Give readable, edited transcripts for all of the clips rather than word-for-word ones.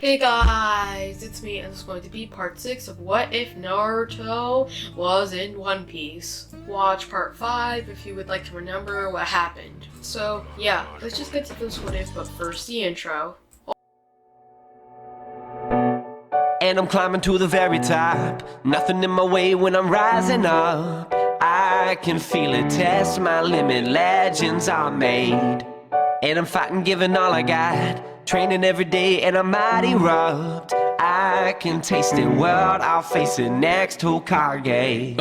Hey guys, it's me, and this is going to be part 6 of What If Naruto Was in One Piece. Watch part 5 if you would like to remember what happened. So yeah, let's just get to this what if, but first the intro. And I'm climbing to the very top. Nothing in my way when I'm rising up. I can feel it, test my limit. Legends are made. And I'm fighting, giving all I got. Training every day and I'm might erupt. I can taste it, world, I'll face it next to Kage.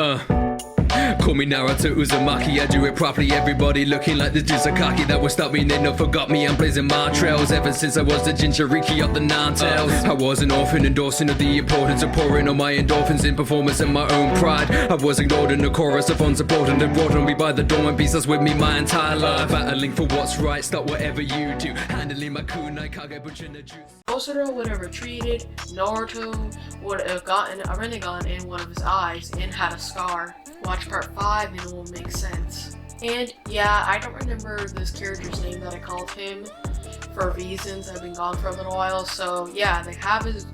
Call me Naruto Uzumaki, I do it properly. Everybody looking like the Jizakaki that will stop me, they never forgot me. I'm blazing my trails ever since I was the Jinchuriki of the Nine Tails. I was an orphan endorsing of the importance of pouring all my endorphins in performance and my own pride. I was ignored in the chorus of unsupported and brought on me by the dormant beast that's with me my entire life. Battling for what's right, stop whatever you do. Handling my kunai kage butcher the juice. Osoro would have retreated, Naruto would have gotten a Rinnegan in one of his eyes and had a scar. Watch part 5 and it will make sense. And yeah, I don't remember this character's name that I called him for reasons. I've been gone for a little while, so yeah, they have his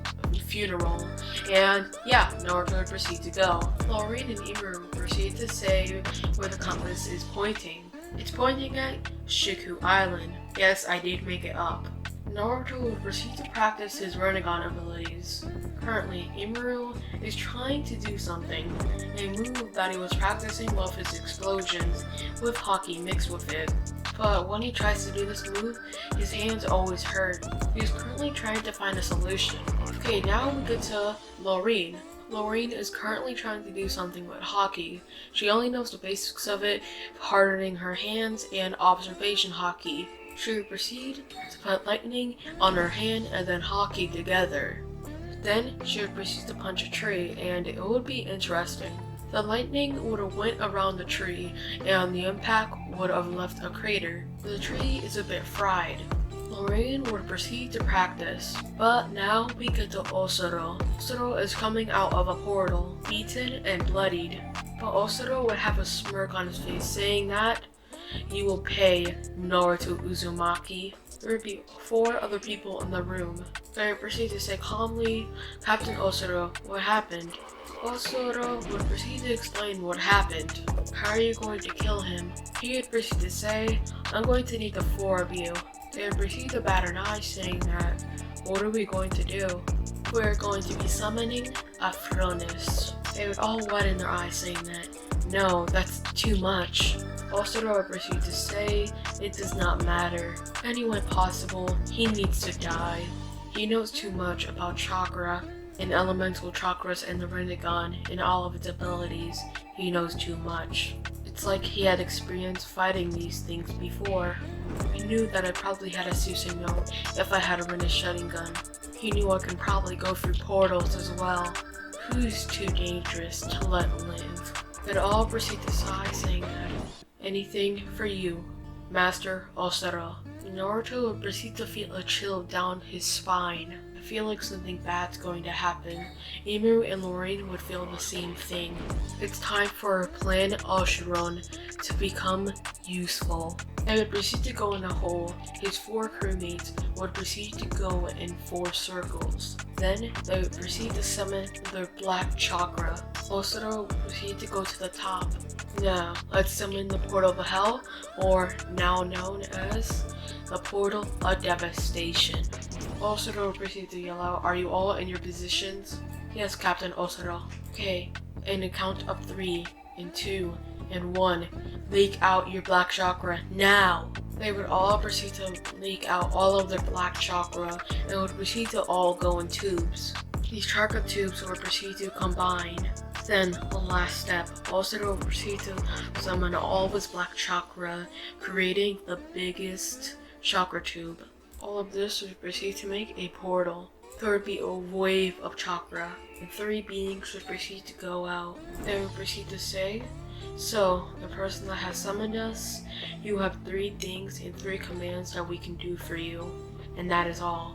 funeral. And yeah, Naruto would proceed to go. Maureen and Imaru proceed to say where the compass is pointing. It's pointing at Shiku Island. Yes, I did make it up. Naruto would proceed to practice his Rinnegan abilities. Currently, Imaru is trying to do something, a move that he was practicing with his explosions, with hockey mixed with it. But when he tries to do this move, his hands always hurt. He is currently trying to find a solution. Okay, now we get to Maureen. Maureen is currently trying to do something with hockey. She only knows the basics of it, hardening her hands and observation hockey. She would proceed to put lightning on her hand and then hockey together. Then she would proceed to punch a tree, and it would be interesting. The lightning would have went around the tree and the impact would have left a crater. The tree is a bit fried. Maureen would proceed to practice, but now we get to Osoro. Osoro is coming out of a portal, beaten and bloodied. But Osoro would have a smirk on his face saying that you will pay Naruto Uzumaki. There would be 4 other people in the room. They would proceed to say calmly, Captain Osoro, what happened? Osoro would proceed to explain what happened. How are you going to kill him? He would proceed to say, I'm going to need the 4 of you. They would proceed to bat an eye saying that, what are we going to do? We're going to be summoning a Fronis. They would all widen their eyes saying that, no, that's too much. Osoro would proceed to say, it does not matter. Anyone possible, he needs to die. He knows too much about chakra and elemental chakras and the Rinnegan and all of its abilities. He knows too much. It's like he had experience fighting these things before. He knew that I probably had a Sumo if I had a Rinnegan. He knew I could probably go through portals as well. Who's too dangerous to let live? They'd all proceed to sigh saying that, anything for you, Master Osoro. Naruto would proceed to feel a chill down his spine. I feel like something bad's going to happen. Imaru and Maureen would feel the same thing. It's time for Plan Oshiron to become useful. They would proceed to go in a hole. His 4 crewmates would proceed to go in 4 circles. Then they would proceed to summon their black chakra. Osoro would proceed to go to the top. Now, let's summon the Portal of Hell, or now known as the Portal of Devastation. Osoro will proceed to yell out, are you all in your positions? Yes, Captain Osoro. Okay, in a count of 3, and 2, and 1, leak out your black chakra now! They would all proceed to leak out all of their black chakra and would proceed to all go in tubes. These chakra tubes would proceed to combine. Then, the last step, Osoro will proceed to summon all of his black chakra, creating the biggest chakra tube. All of this would proceed to make a portal. There would be a wave of chakra, and 3 beings would proceed to go out. They would proceed to say, so, the person that has summoned us, you have 3 things and 3 commands that we can do for you, and that is all.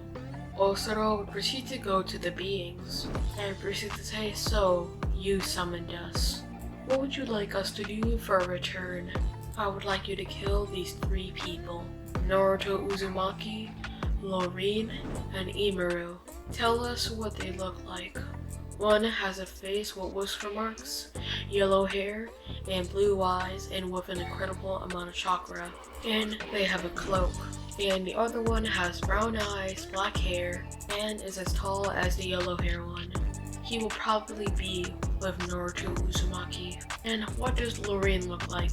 Osoro would proceed to go to the beings, and proceed to say, so, you summoned us. What would you like us to do for a return? I would like you to kill these 3 people, Naruto Uzumaki, Maureen, and Imaru. Tell us what they look like. One has a face with whisker marks, yellow hair, and blue eyes, and with an incredible amount of chakra. And they have a cloak. And the other one has brown eyes, black hair, and is as tall as the yellow hair one. He will probably be with Naruto Uzumaki. And what does Maureen look like?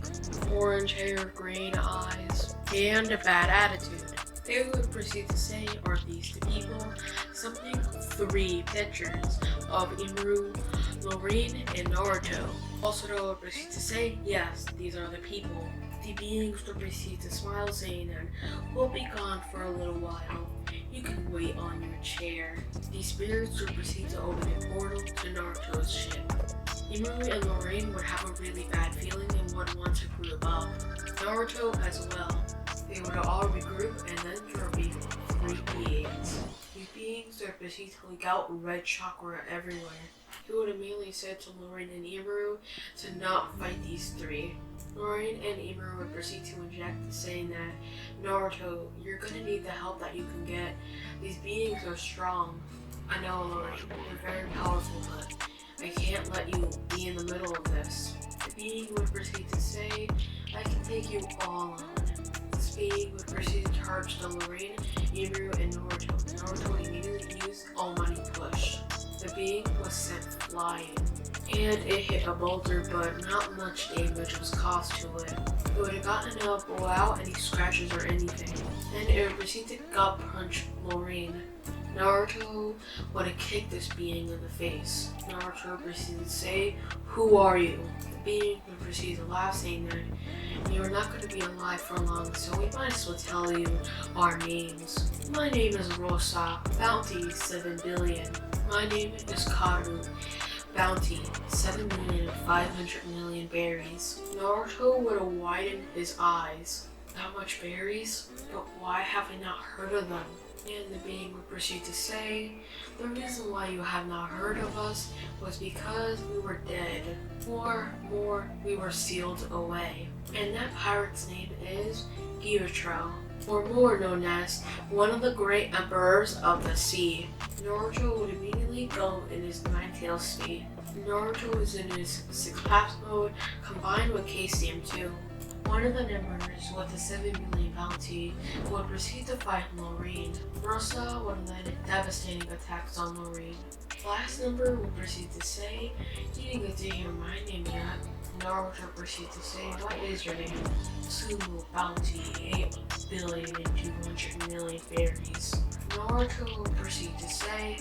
Orange hair, green eyes, and a bad attitude. They would proceed to say, are these the people? Something 3 pictures of Imaru, Maureen, and Naruto. Also, they would proceed to say, yes, these are the people. The beings would proceed to smile, saying that we'll be gone for a little while. You can wait on your chair. The spirits would proceed to open a portal to Naruto's ship. Imaru and Maureen would have a really bad feeling and would want to group up. Naruto as well. They would all regroup and then there would be 3 beings. These beings would proceed to leak out red chakra everywhere. He would immediately say to Maureen and Imaru to not fight these 3. Maureen and Imaru would proceed to inject, saying that, Naruto, you're gonna need the help that you can get. These beings are strong. I know, Maureen, they're very powerful, but I can't let you be in the middle of this. The being would proceed to say, I can take you all on. This being would proceed to charge the Maureen, Imaru, and Naruto. Naruto would immediately use Almighty Push. The being was sent flying, and it hit a boulder, but not much damage was caused to it. It would have gotten up without any scratches or anything. Then it would proceed to gut punch Maureen. Naruto would have kicked this being in the face. Naruto would proceed to say, who are you? The being would proceed to laugh, saying that you're not going to be alive for long, so we might as well tell you our names. My name is Rosa, bounty 7 billion. My name is Karu, bounty 7,500,000,000 berries. Naruto would have widened his eyes. That much berries? But why have I not heard of them? And the being would proceed to say, the reason why you have not heard of us was because we were dead. Or more, we were sealed away. And that pirate's name is Gyutro, or more known as one of the great emperors of the sea. Naruto would immediately go in his 9-tailed state. Naruto is in his 6-path mode combined with KCM2. One of the members with the 7 million bounty would proceed to fight Maureen. Rosa would lead devastating attacks on Maureen. Last member would proceed to say, you didn't get to hear my name yet. Naruto proceeds to say, what is your name? Sumo bounty 8,200,000,000 berries. Naruto would proceed to say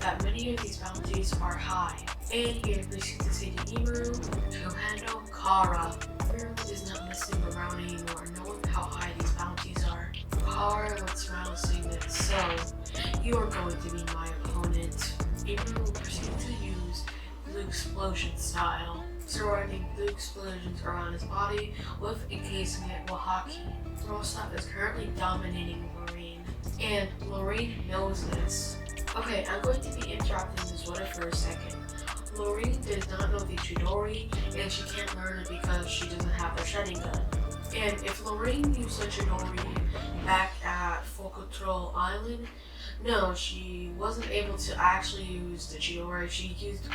that many of these bounties are high, and he would proceed to say to Imaru to handle Kara. Imaru is not messing around anymore, knowing how high these bounties are. Kara would smile, saying that, so, you are going to be my opponent. Imaru would proceed to use blue explosion style, surrounding blue explosions around his body with encasing it with haki. Rosa is currently dominating Maureen, and Maureen knows this. Okay, I'm going to be interrupting this video for a second. Maureen does not know the Chidori, and she can't learn it because she doesn't have the shedding gun. And if Maureen used the Chidori back at Full Control Island, no, she wasn't able to actually use the Chidori. She used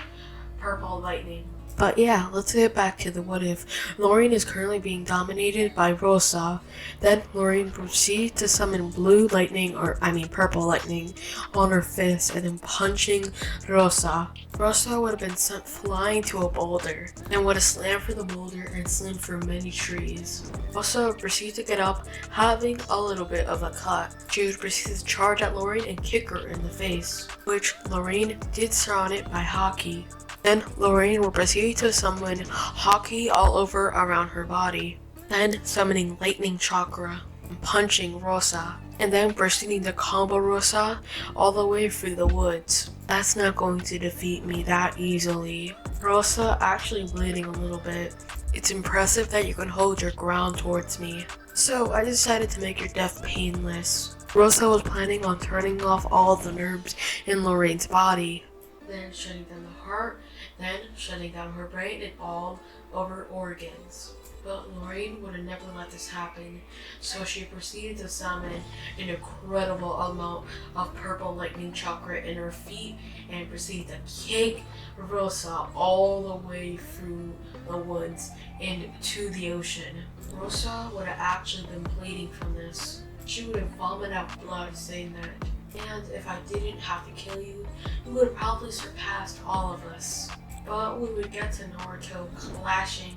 Purple Lightning. But yeah, let's get back to the what if. Maureen is currently being dominated by Rosa. Then Maureen proceeds to summon purple lightning on her fist and then punching Rosa. Rosa would have been sent flying to a boulder and would have slammed for the boulder and slammed for many trees. Rosa would proceed to get up, having a little bit of a cut. She would proceed to charge at Maureen and kick her in the face, which Maureen did surround it by haki. Then Maureen will proceed to summon haki all over around her body, then summoning lightning chakra and punching Rosa, and then proceeding to combo Rosa all the way through the woods. That's not going to defeat me that easily. Rosa actually bleeding a little bit. It's impressive that you can hold your ground towards me. So I decided to make your death painless. Rosa was planning on turning off all the nerves in Maureen's body, then shutting down the heart, then shutting down her brain and all of her organs. But Maureen would have never let this happen, so she proceeded to summon an incredible amount of purple lightning chakra in her feet and proceeded to kick Rosa all the way through the woods and to the ocean. Rosa would have actually been bleeding from this. She would have vomited out blood saying that, and if I didn't have to kill you, you would have probably surpassed all of us. But we would get to Naruto clashing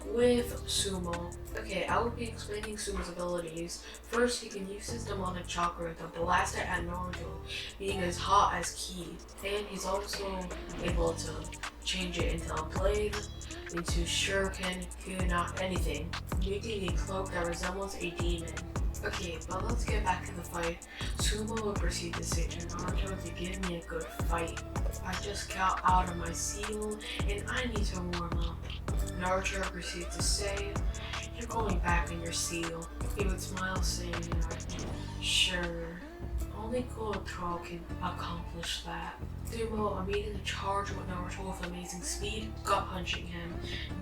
with Sumo. Okay, I will be explaining Sumo's abilities. First, he can use his demonic chakra to blast it at Naruto, being as hot as Ki. And he's also able to change it into a blade, into shuriken, kunai, anything, making a cloak that resembles a demon. Okay, but let's get back to the fight. Sumo will proceed to say to Naruto to give me a good fight. I just got out of my seal and I need to warm up. Naruto proceeds to say, you're going back in your seal. He would smile saying, sure. Only Kurotaro can accomplish that. Sumo immediately charged with Naruto with amazing speed, gut punching him.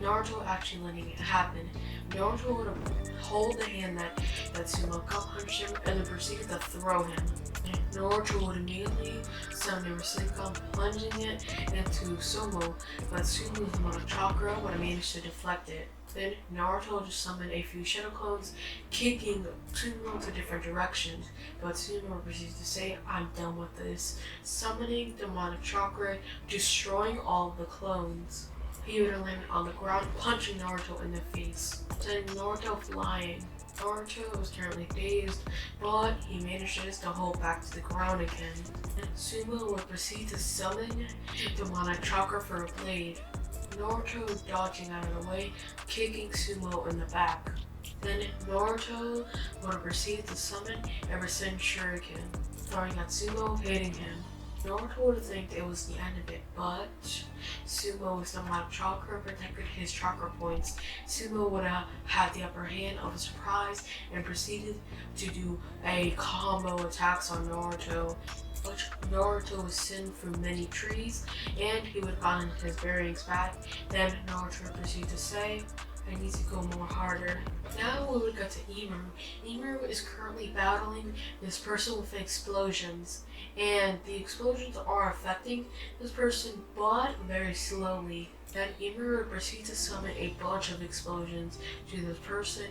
Naruto actually letting it happen. Naruto would hold the hand that Sumo gut punched him and then proceeded to throw him. And Naruto would immediately summon a Rasengan, plunging it into Sumo, but Sumo's amount of chakra would have managed to deflect it. Then Naruto just summoned a few shadow clones, kicking Sumo to different directions, but Sumo proceeds to say, I'm done with this, summoning demonic chakra, destroying all of the clones. He would land on the ground, punching Naruto in the face, sending Naruto flying. Naruto was currently dazed, but he manages to hold back to the ground again. And Sumo would proceed to summon demonic chakra for a blade. Naruto is dodging out of the way, kicking Sumo in the back. Then Naruto would proceed to summon a Rasen Shuriken, throwing at Sumo, hitting him. Naruto would think it was the end of it, but Sumo's demonic chakra protected his chakra points. Sumo would have had the upper hand of a surprise and proceeded to do a combo attacks on Naruto, which Naruto was sent through many trees, and he would have gotten his bearings back. Then Naruto would proceed to say, I need to go more harder. Now we would go to Imaru. Imaru is currently battling this person with explosions, and the explosions are affecting this person, but very slowly. Then Imaru would proceed to summon a bunch of explosions to this person.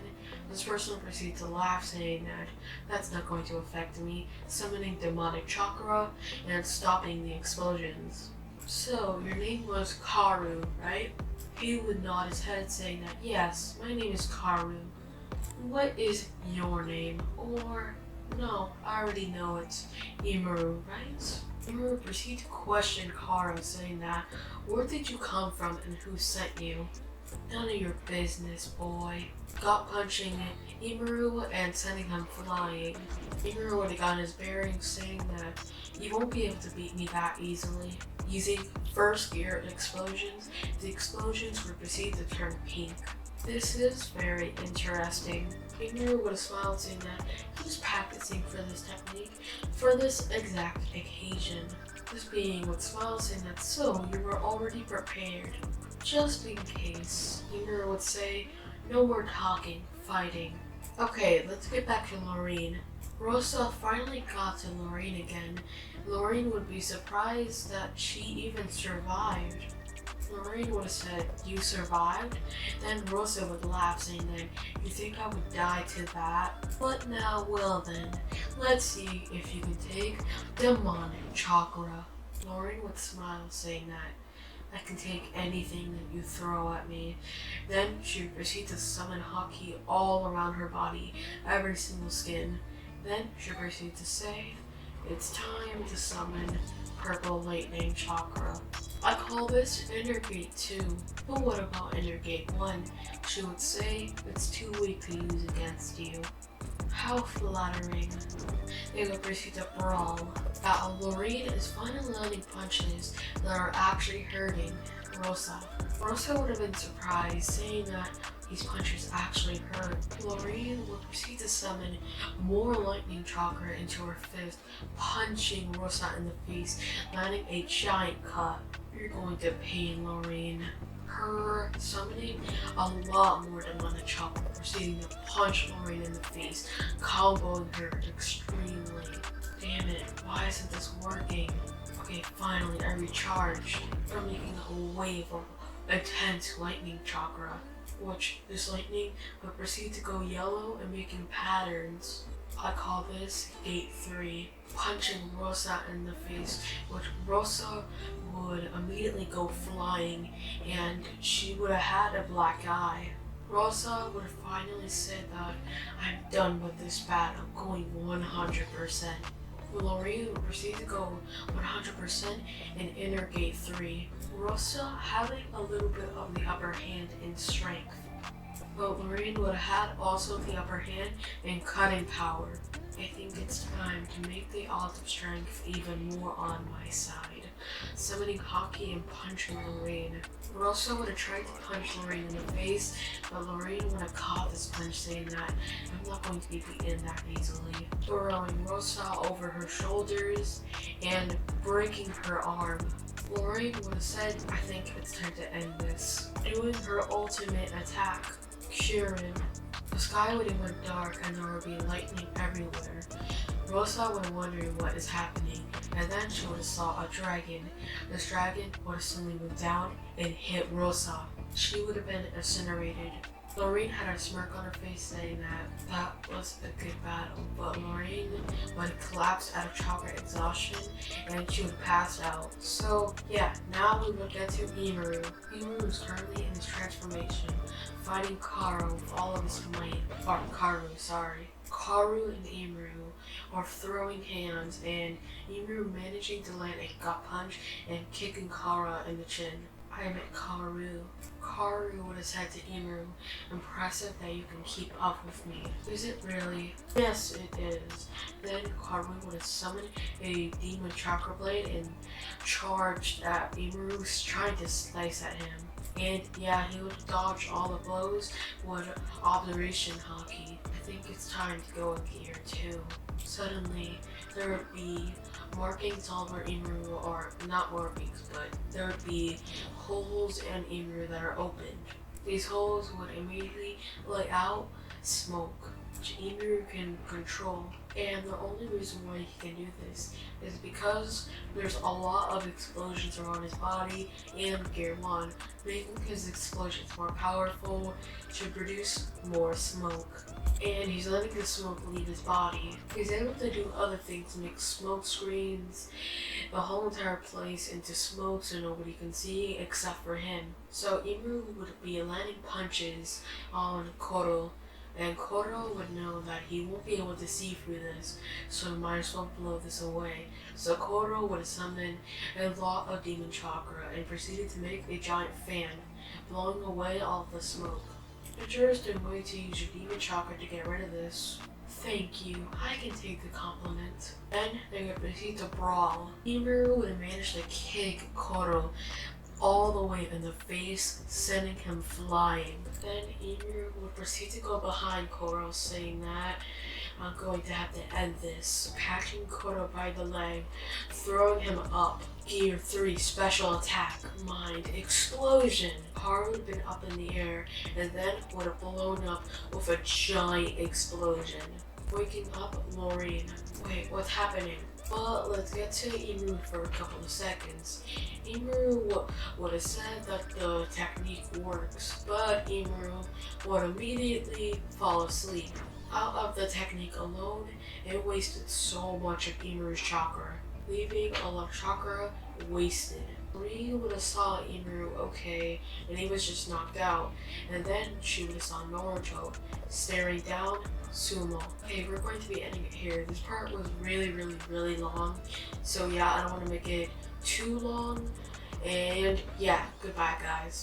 This person would proceed to laugh, saying that that's not going to affect me, summoning demonic chakra and stopping the explosions. So, your name was Karu, right? He would nod his head, saying that, yes, my name is Karu. What is your name? Or, no, I already know it's Imaru, right? Imaru would proceed to question Karu, saying that, where did you come from and who sent you? None of your business, boy. Gut punching Imaru and sending him flying. Imaru would have gotten his bearings, saying that you won't be able to beat me that easily. Using first gear explosions, the explosions would proceed to turn pink. This is very interesting. Imaru would have smiled, saying that he was practicing for this technique for this exact occasion. This being would smile, saying that, so you were already prepared. Just in case. Imaru would say, no more talking, fighting. Okay, let's get back to Maureen. Rosa finally got to Maureen again. Maureen would be surprised that she even survived. Maureen would have said, you survived? Then Rosa would laugh, saying that, you think I would die to that? But now, well then, let's see if you can take demonic chakra. Maureen would smile, saying that, I can take anything that you throw at me. Then she would proceed to summon Haki all around her body, every single skin. Then she would proceed to say, it's time to summon Purple Lightning Chakra. I call this Inner Gate 2, but what about Inner Gate 1? She would say, it's too weak to use against you. How flattering. They would proceed to brawl. Maureen is finally landing punches that are actually hurting Rosa. Rosa would have been surprised, saying that these punches actually hurt. Maureen would proceed to summon more lightning chakra into her fist, punching Rosa in the face, landing a giant cut. You're going to pain, Maureen. her summoning a lot more than one chopper, proceeding to punch Maureen in the face, comboing her extremely. Damn it, why isn't this working? Okay, finally I recharged from making a wave of intense lightning chakra, which this lightning would proceed to go yellow and making patterns. I call this Gate 3, punching Rosa in the face, which Rosa would immediately go flying and she would have had a black eye. Rosa would have finally said that I'm done with this battle, going 100%. Maureen would proceed to go 100% and enter Gate 3. Rosa having a little bit of the upper hand in strength, but Maureen would have had also the upper hand in cutting power. I think it's time to make the odds of strength even more on my side, summoning Hockey and punching Maureen. Rosa would have tried to punch Maureen in the face, but Maureen would have caught this punch, saying that I'm not going to be beaten that easily, throwing Rosa over her shoulders and breaking her arm. Maureen would have said, I think it's time to end this, doing her ultimate attack, Curing. The sky would have went dark and there would be lightning everywhere. Rosa would have wondering what is happening, and then she would have saw a dragon. This dragon would have suddenly moved down and hit Rosa. She would have been incinerated. Maureen had a smirk on her face, saying that was a good battle, but Maureen would collapse out of chakra exhaustion and she would pass out. So yeah, now we will get to Imaru. Imaru is currently in his transformation, fighting Karu with all of his might. Karu and Imaru are throwing hands, and Imaru managing to land a gut punch and kicking Kara in the chin. I meant Karu. Karu would have said to Imaru, impressive that you can keep up with me. Is it really? Yes, it is. Then Karu would have summoned a demon chakra blade and charged at Imaru, trying to slice at him. And yeah, he would dodge all the blows with observation hockey. I think it's time to go in Gear 2. Suddenly, there would be markings all over Imaru, or not markings, but there would be holes in Imaru that are opened. These holes would immediately let out smoke, which Imaru can control. And the only reason why he can do this is because there's a lot of explosions around his body in Gear 1, making his explosions more powerful to produce more smoke. And he's letting the smoke leave his body. He's able to do other things, make smoke screens, the whole entire place into smoke so nobody can see except for him. So Imaru would be landing punches on Koro, and Koro would know that he won't be able to see through this, so might as well blow this away. So Koro would have summoned a lot of demon chakra and proceeded to make a giant fan, blowing away all of the smoke. The jurors didn't wait to use your demon chakra to get rid of this. Thank you, I can take the compliment. Then they would proceed to brawl. Imaru would have managed to kick Koro all the way in the face, sending him flying. Then Imaru would proceed to go behind Koro, saying that I'm going to have to end this, catching Koro by the leg, throwing him up. Gear 3 special attack, mind explosion. Karu would have been up in the air and then would have blown up with a giant explosion, waking up Maureen. Wait, what's happening? But let's get to Imaru for a couple of seconds. Imaru would have said that the technique works, but Imaru would immediately fall asleep. Out of the technique alone, it wasted so much of Imaru's chakra, leaving a lot of chakra wasted. Maureen would have saw Imaru okay, and he was just knocked out, and then she would have saw Naruto staring down Sumo. Okay, we're going to be ending it here. This part was really long, so yeah, I don't want to make it too long, and yeah, goodbye guys.